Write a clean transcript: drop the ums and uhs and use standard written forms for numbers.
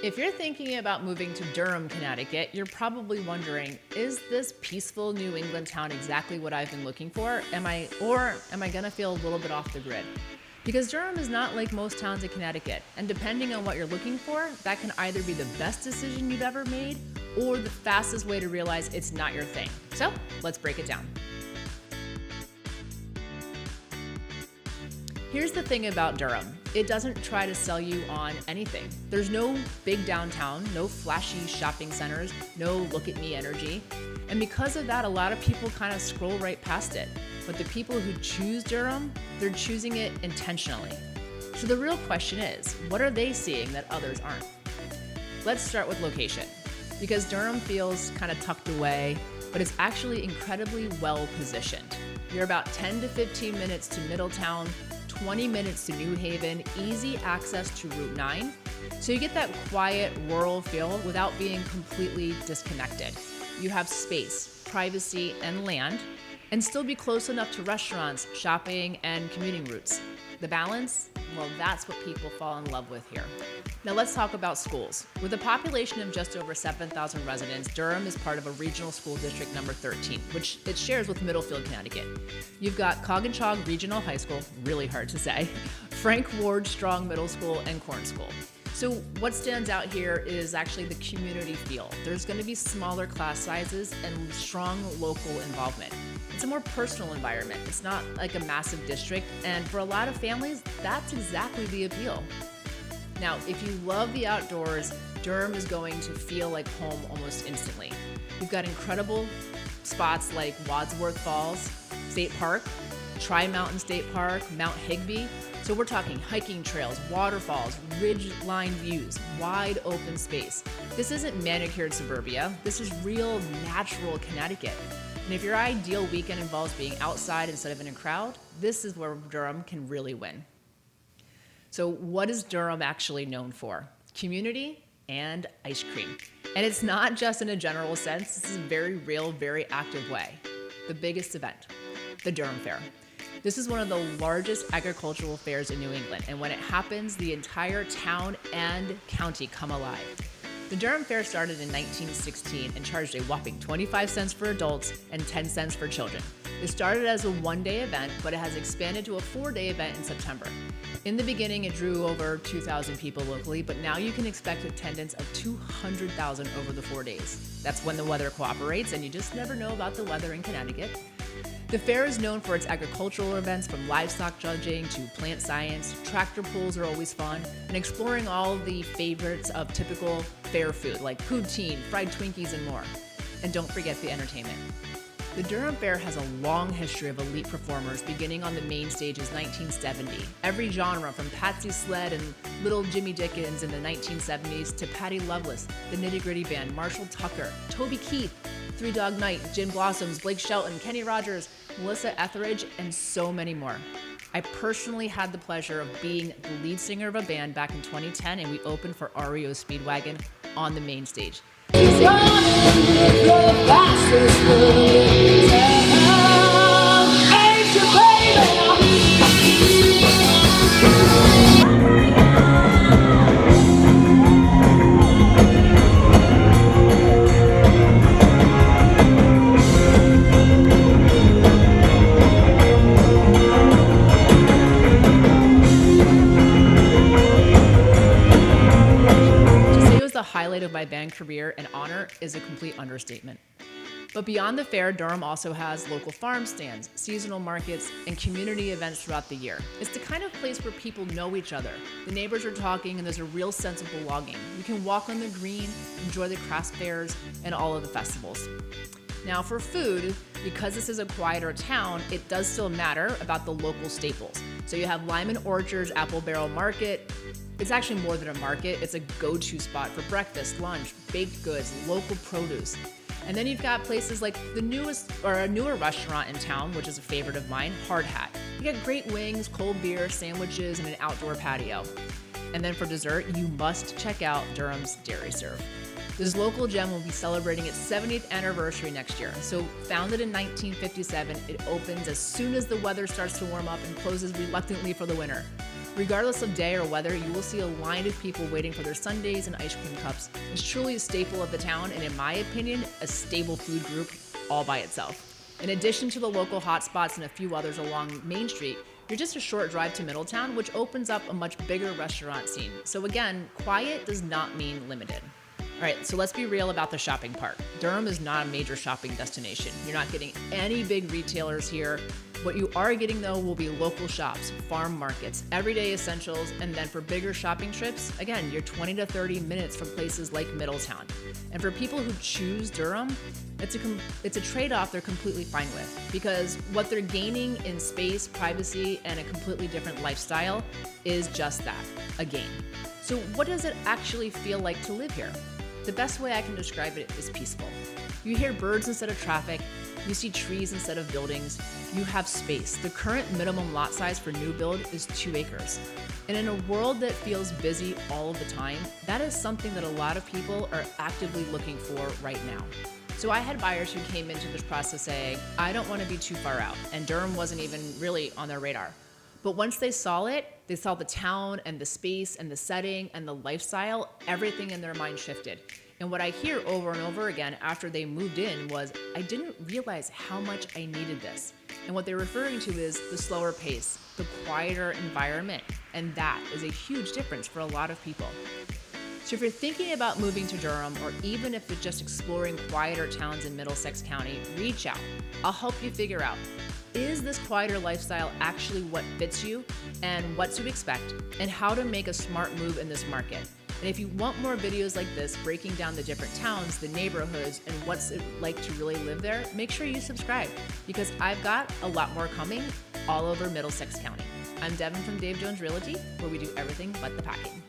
If you're thinking about moving to Durham, Connecticut, you're probably wondering, is this peaceful New England town exactly what I've been looking for? Am I gonna feel a little bit off the grid? Because Durham is not like most towns in Connecticut, and depending on what you're looking for, that can either be the best decision you've ever made or the fastest way to realize it's not your thing. So, let's break it down. Here's the thing about Durham. It doesn't try to sell you on anything. There's no big downtown, no flashy shopping centers, no look at me energy. And because of that, a lot of people kind of scroll right past it. But the people who choose Durham, they're choosing it intentionally. So the real question is, what are they seeing that others aren't? Let's start with location. Because Durham feels kind of tucked away, but it's actually incredibly well positioned. You're about 10 to 15 minutes to Middletown, 20 minutes to New Haven, easy access to Route 9. So you get that quiet, rural feel without being completely disconnected. You have space, privacy, and land, and still be close enough to restaurants, shopping, and commuting routes. The balance? Well, that's what people fall in love with here. Now let's talk about schools. With a population of just over 7,000 residents, Durham is part of a regional school district number 13, which it shares with Middlefield, Connecticut. You've got Coggins Regional High School, really hard to say, Frank Ward Strong Middle School, and Corn School. So what stands out here is actually the community feel. There's going to be smaller class sizes and strong local involvement. It's a more personal environment. It's not like a massive district, and for a lot of families, that's exactly the appeal. Now, if you love the outdoors, Durham is going to feel like home almost instantly. You've got incredible spots like Wadsworth Falls State Park, Tri-Mountain State Park, Mount Higbee. So we're talking hiking trails, waterfalls, ridge-line views, wide open space. This isn't manicured suburbia. This is real, natural Connecticut. And if your ideal weekend involves being outside instead of in a crowd, this is where Durham can really win. So what is Durham actually known for? Community and ice cream. And it's not just in a general sense. This is a very real, very active way. The biggest event, the Durham Fair. This is one of the largest agricultural fairs in New England, and when it happens, the entire town and county come alive. The Durham Fair started in 1916 and charged a whopping 25 cents for adults and 10 cents for children. It started as a one-day event, but it has expanded to a 4-day event in September. In the beginning, it drew over 2,000 people locally, but now you can expect attendance of 200,000 over the 4 days. That's when the weather cooperates, and you just never know about the weather in Connecticut. The fair is known for its agricultural events, from livestock judging to plant science. Tractor pulls are always fun, and exploring all the favorites of typical fair food like poutine, fried Twinkies, and more. And don't forget the entertainment. The Durham Fair has a long history of elite performers, beginning on the main stage in 1970. Every genre, from Patsy Sled and Little Jimmy Dickens in the 1970s to Patti Loveless, the Nitty Gritty Band, Marshall Tucker, Toby Keith, Three Dog Night, Gin Blossoms, Blake Shelton, Kenny Rogers, Melissa Etheridge, and so many more. I personally had the pleasure of being the lead singer of a band back in 2010, and we opened for REO Speedwagon on the main stage. The highlight of my band career and honor is a complete understatement. But beyond the fair, Durham also has local farm stands, seasonal markets, and community events throughout the year. It's the kind of place where people know each other. The neighbors are talking, and there's a real sense of belonging. You can walk on the green, enjoy the craft fairs, and all of the festivals. Now for food, because this is a quieter town, it does still matter about the local staples. So you have Lyman Orchards Apple Barrel Market. It's actually more than a market, it's a go-to spot for breakfast, lunch, baked goods, local produce. And then you've got places like a newer restaurant in town, which is a favorite of mine, Hard Hat. You get great wings, cold beer, sandwiches, and an outdoor patio. And then for dessert, you must check out Durham's Dari Serv. This local gem will be celebrating its 70th anniversary next year. So founded in 1957, it opens as soon as the weather starts to warm up and closes reluctantly for the winter. Regardless of day or weather, you will see a line of people waiting for their sundaes and ice cream cups. It's truly a staple of the town, and in my opinion, a stable food group all by itself. In addition to the local hotspots and a few others along Main Street, you're just a short drive to Middletown, which opens up a much bigger restaurant scene. So again, quiet does not mean limited. All right, so let's be real about the shopping part. Durham is not a major shopping destination. You're not getting any big retailers here. What you are getting, though, will be local shops, farm markets, everyday essentials, and then for bigger shopping trips, again, you're 20 to 30 minutes from places like Middletown. And for people who choose Durham, it's a trade-off they're completely fine with, because what they're gaining in space, privacy, and a completely different lifestyle is just that, a gain. So what does it actually feel like to live here? The best way I can describe it is peaceful. You hear birds instead of traffic, you see trees instead of buildings, you have space. The current minimum lot size for new build is 2 acres. And in a world that feels busy all of the time, that is something that a lot of people are actively looking for right now. So I had buyers who came into this process saying, I don't want to be too far out, and Durham wasn't even really on their radar. But once they saw it, they saw the town and the space and the setting and the lifestyle, everything in their mind shifted. And what I hear over and over again after they moved in was, I didn't realize how much I needed this. And what they're referring to is the slower pace, the quieter environment. And that is a huge difference for a lot of people. So if you're thinking about moving to Durham, or even if you're just exploring quieter towns in Middlesex County, reach out. I'll help you figure out, is this quieter lifestyle actually what fits you, and what to expect, and how to make a smart move in this market. And if you want more videos like this, breaking down the different towns, the neighborhoods, and what's it like to really live there, make sure you subscribe, because I've got a lot more coming all over Middlesex County. I'm Devin from Dave Jones Realty, where we do everything but the packing.